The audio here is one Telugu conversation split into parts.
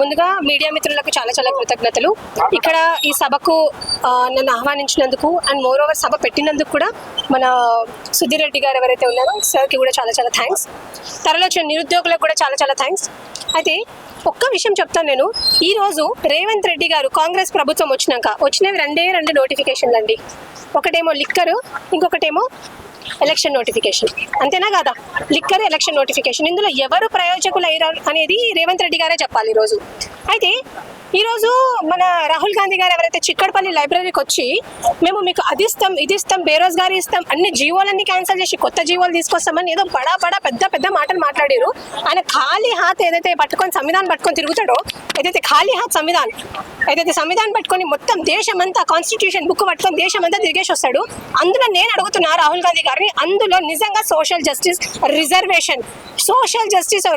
ముందుగా మీడియా మిత్రులకు చాలా చాలా కృతజ్ఞతలు. ఇక్కడ ఈ సభకు నన్ను ఆహ్వానించినందుకు అండ్ మోర్ ఓవర్ సభ పెట్టినందుకు కూడా మన సుధీర్ రెడ్డి గారు ఎవరైతే ఉన్నారో సార్కి కూడా చాలా చాలా థ్యాంక్స్. తరలో వచ్చిన నిరుద్యోగులకు కూడా చాలా చాలా థ్యాంక్స్. అయితే ఒక్క విషయం చెప్తాను నేను. ఈ రోజు రేవంత్ రెడ్డి గారు కాంగ్రెస్ ప్రభుత్వం వచ్చినవి రెండు నోటిఫికేషన్లు అండి. ఒకటేమో లిక్కర్, ఇంకొకటేమో ఎలక్షన్ నోటిఫికేషన్. అంతేనా కాదా? Liquor, election notification. ఇందులో ఎవరు ప్రయోజకులు అయ్యారు అనేది రేవంత్ రెడ్డి గారే చెప్పాలి ఈరోజు. అయితే ఈరోజు మన రాహుల్ గాంధీ గారు ఎవరైతే చిక్కడపల్లి లైబ్రరీకి వచ్చి మేము మీకు అది ఇస్తాం, ఇది ఇస్తాం, బేరోజ్గారీ ఇస్తాం, అన్ని జీవోలన్నీ క్యాన్సిల్ చేసి కొత్త జీవోలు తీసుకొస్తామని ఏదో బడా పెద్ద పెద్ద మాటలు మాట్లాడారు. ఆయన ఖాళీ హాత్ ఏదైతే పట్టుకొని సంవిధానం పట్టుకొని తిరుగుతాడో, ఏదైతే ఖాళీ హాత్ సంవిధానం పట్టుకొని మొత్తం దేశమంతా కాన్స్టిట్యూషన్ బుక్ పట్టుకొని దేశమంతా తిరిగేసి వస్తాడు. అందులో నేను అడుగుతున్నా రాహుల్ గాంధీ గారిని, అందులో నిజంగా సోషల్ జస్టిస్ और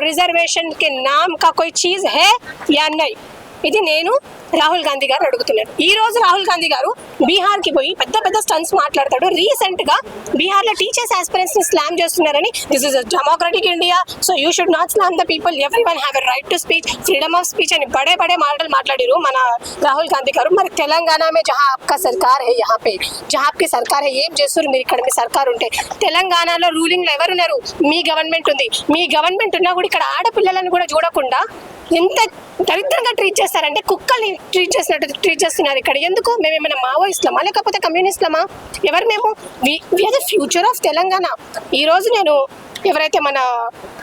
रिजर्वेशन के नाम का कोई चीज है या नहीं? ఇది నేను రాహుల్ గాంధీ గారు అడుగుతున్నాను. ఈ రోజు రాహుల్ గాంధీ గారు బీహార్కి పోయి పెద్ద పెద్ద స్టంట్స్ మాట్లాడతాడు. రీసెంట్ గా బీహార్లో టీచర్స్ ఆస్పిరెంట్స్ ని స్లామ్ చేస్తున్నారని, this is democratic India, so you should not slam the people, everyone have a right to speech, freedom of speech అని బడే మాటలు మాట్లాడారు మన రాహుల్ గాంధీ గారు. మరి తెలంగాణ మే జహా ఆప్కా సర్కార్ హై, యహా పే జహా ఆప్కి సర్కార్ హై, ఏం చేస్తారు మీరు? ఇక్కడ మీ సర్కార్ ఉంటే తెలంగాణలో రూలింగ్ లో ఎవరున్నారు? మీ గవర్నమెంట్ ఉంది. మీ గవర్నమెంట్ ఉన్నా కూడా ఇక్కడ ఆడపిల్లలను కూడా చూడకుండా ఎంత దరిద్రంగా ట్రీట్ చేస్తారంటే కుక్కల్ని ట్రీట్ చేసినట్టు ట్రీట్ చేస్తున్నారు ఇక్కడ. ఎందుకు? మేము ఏమైనా మావోయిస్ట్లమా లేకపోతే కమ్యూనిస్ట్లమా? ఎవరు మేము? We are the future of Telangana. ఈ రోజు నేను ఎవరైతే మన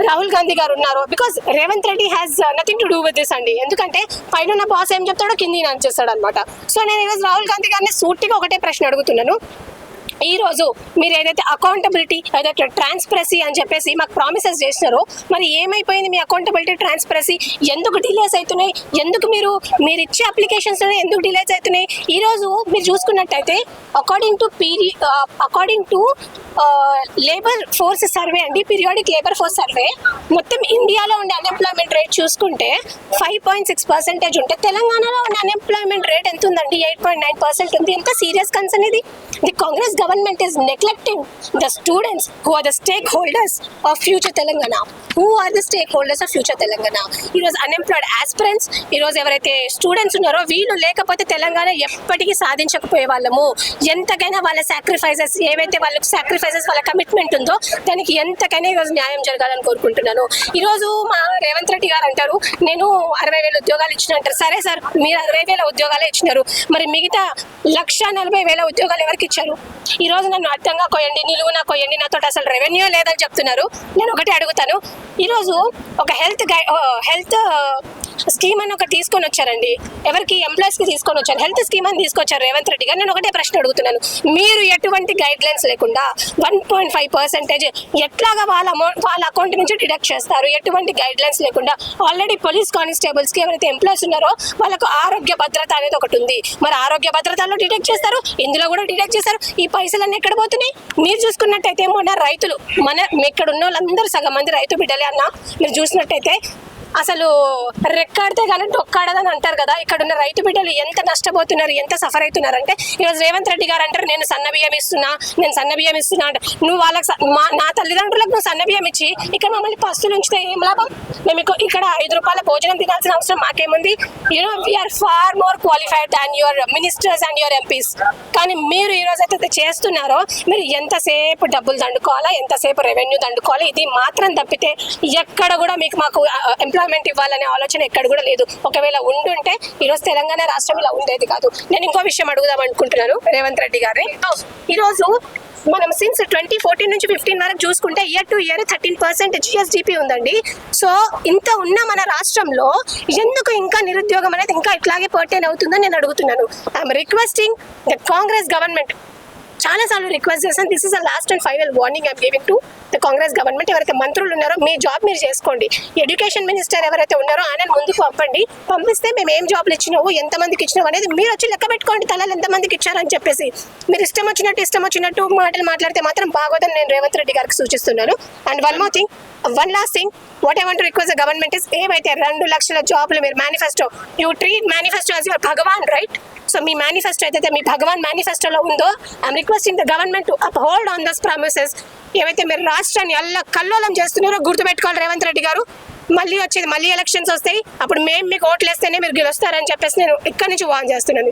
రాహుల్ గాంధీ గారు ఉన్నారో, because Revanth Reddy has nothing to do with this అండి. ఎందుకంటే పైన ఉన్న బాస్ ఏం చెప్తాడో కింది చేస్తాడు అనమాట. సో నేను ఈరోజు రాహుల్ గాంధీ గారిని సూటిగా ఒకటే ప్రశ్న అడుగుతున్నాను. ఈ రోజు మీరు ఏదైతే అకౌంటబిలిటీ, ఏదైతే ట్రాన్స్పరసీ అని చెప్పేసి మాకు ప్రామిసెస్ చేసినారో, మరి ఏమైపోయింది మీ అకౌంటబిలిటీ, ట్రాన్స్పరెన్సీ? ఎందుకు డిలేస్ అవుతున్నాయి? ఎందుకు మీరు ఇచ్చే అప్లికేషన్స్ ఎందుకు డిలేస్ అవుతున్నాయి? ఈ రోజు మీరు చూసుకున్నట్టయితే according to labour force survey అండి, పీరియాడిక్ లేబర్ ఫోర్స్ సర్వే, మొత్తం ఇండియాలో ఉండే అన్ఎంప్లాయ్మెంట్ రేట్ చూసుకుంటే 5.6% ఉంటే తెలంగాణలో ఉండే అన్ఎంప్లాయ్మెంట్ రేట్ ఎంత ఉందండి? 8.9% ఉంది. ఎంత సీరియస్ కన్సర్న్ ఇది? The Congress government is neglecting the students who are the stakeholders of future Telangana. ఈరోజు అన్ఎంప్లాయిడ్ ఆస్పిరెంట్స్, ఈరోజు ఎవరైతే స్టూడెంట్స్ ఉన్నారో వీళ్ళు లేకపోతే తెలంగాణ ఎప్పటికీ సాధించకపోయే వాళ్ళము. ఎంతకైనా వాళ్ళ సాక్రిఫైసెస్, ఏవైతే వాళ్ళ కమిట్మెంట్ ఉందో దానికి ఎంతకైనా ఈరోజు న్యాయం జరగాలని కోరుకుంటున్నాను. ఈరోజు మా రేవంత్ రెడ్డి గారు అంటారు నేను 60,000 ఉద్యోగాలు ఇచ్చిన అంటారు. సరే సార్, మీరు 60,000 ఉద్యోగాలే ఇచ్చినారు, మరి మిగతా 140,000 ఉద్యోగాలు ఎవరికి ఇచ్చారు? ఈ రోజు నన్ను అర్థంగా కొయ్యండి, నిలువునా కొయ్యండి, నాతో అసలు రెవెన్యూ లేదని చెప్తున్నారు. నేను ఒకటి అడుగుతాను, ఈరోజు ఒక హెల్త్ స్కీమ్ అని ఒకటి తీసుకొని వచ్చారండి. ఎవరికి? ఎంప్లాయీస్కి తీసుకొని వచ్చారు. హెల్త్ స్కీమ్ అని తీసుకొచ్చారు రేవంత్ రెడ్డి గారు. నేను ఒకటే ప్రశ్న అడుగుతున్నాను, మీరు ఎటువంటి గైడ్ లైన్స్ లేకుండా 1.5% ఎట్లాగా వాళ్ళ అకౌంట్ నుంచి డిడక్ట్ చేస్తారు? ఎటువంటి గైడ్ లైన్స్ లేకుండా ఆల్రెడీ పోలీస్ కానిస్టేబుల్స్కి ఎవరైతే ఎంప్లాయీస్ ఉన్నారో వాళ్ళకు ఆరోగ్య భద్రత అనేది ఒకటి ఉంది. మరి ఆరోగ్య భద్రతలో డిడక్ట్ చేస్తారు, ఇందులో కూడా డిడక్ట్ చేస్తారు. ఈ పైసలన్నీ ఎక్కడ పోతున్నాయి? మీరు చూసుకున్నట్టయితే మొన్న రైతులు, ఇక్కడ ఉన్న వాళ్ళందరూ సగం మంది రైతు బిడ్డలే అన్న. మీరు చూసినట్టయితే అసలు రెక్కాడితే కానీ డొక్కాడదని అంటారు కదా. ఇక్కడ ఉన్న రైతు బిడ్డలు ఎంత నష్టపోతున్నారు, ఎంత సఫర్ అవుతున్నారంటే ఈరోజు రేవంత్ రెడ్డి గారు అంటారు నేను సన్న బియ్యం ఇస్తున్నా అంటే నువ్వు వాళ్ళకి నా తల్లిదండ్రులకు నువ్వు సన్న బియ్యం ఇచ్చి ఇక్కడ మమ్మల్ని పస్తులు ఉంచితే ఏం లాభం? మేము ఇక్కడ 5 రూపాయల భోజనం తినాల్సిన అవసరం మాకేముంది? We are far more qualified than your ministers and your MPs. కానీ మీరు ఈ రోజు అయితే చేస్తున్నారో, మీరు ఎంతసేపు డబ్బులు దండుకోవాలా, ఎంతసేపు రెవెన్యూ దండుకోవాలి, ఇది మాత్రం తప్పితే ఎక్కడ కూడా మాకు ఎంప్లాయ్మెంట్ ఇవ్వాలనే ఆలోచన ఎక్కడ కూడా లేదు. ఒకవేళ ఉండుంటే ఈరోజు తెలంగాణ రాష్ట్రం ఇలా ఉండేది కాదు. నేను ఇంకో విషయం అడుగుదాం అనుకుంటున్నాను రేవంత్ రెడ్డి గారిని. ఈరోజు మనం సిన్స్ 2014 నుంచి 15 వరకు చూసుకుంటే ఇయర్ టు ఇయర్ 13% GSDP ఉందండి. సో ఇంత ఉన్న మన రాష్ట్రంలో ఎందుకు ఇంకా నిరుద్యోగం అనేది ఇంకా ఇట్లాగే పర్టైన్ అవుతుందని నేను అడుగుతున్నాను. I'm requesting the Congress government, చాలాసార్లు రిక్వెస్ట్ చేశాను. This is the last and final warning I'm giving to the Congress government. ఎవరైతే మంత్రులు ఉన్నారో మీ జాబ్ మీరు చేసుకోండి. ఎడ్యుకేషన్ మినిస్టర్ ఎవరైతే ఉన్నారో ఆయన ముందుకు పంపిస్తే మేము ఏం జాబ్లు ఇచ్చినావు, ఎంతమందికి ఇచ్చినావు అనేది మీరు వచ్చి లెక్క పెట్టుకోండి. తలాలు ఎంతమందికి ఇచ్చారని చెప్పేసి మీరు ఇష్టం వచ్చినట్టు మాటలు మాట్లాడితే మాత్రం బాగోదని నేను రేవంత్ రెడ్డి గారికి సూచిస్తున్నాను. And one last thing, what I want to request the government is, ఏవైతే 2 లక్షల జాబ్లు మీరు manifesto, you treat manifesto as your భగవాన్, రైట్? సో మీ మేనిఫెస్టో అయితే మీ భగవాన్ మేనిఫెస్టోలో ఉందో, I'm requesting the government to uphold on those promises. ఏవైతే మీరు రాష్ట్రాన్ని కల్లోలం చేస్తున్నారో గుర్తుపెట్టుకోవాలి రేవంత్ రెడ్డి గారు. మళ్ళీ ఎలక్షన్స్ వస్తాయి, అప్పుడు మేము మీకు ఓట్లు వేస్తేనే మీరు గెలుస్తారని చెప్పేసి నేను ఇక్కడ నుంచి వార్న్ చేస్తున్నాను.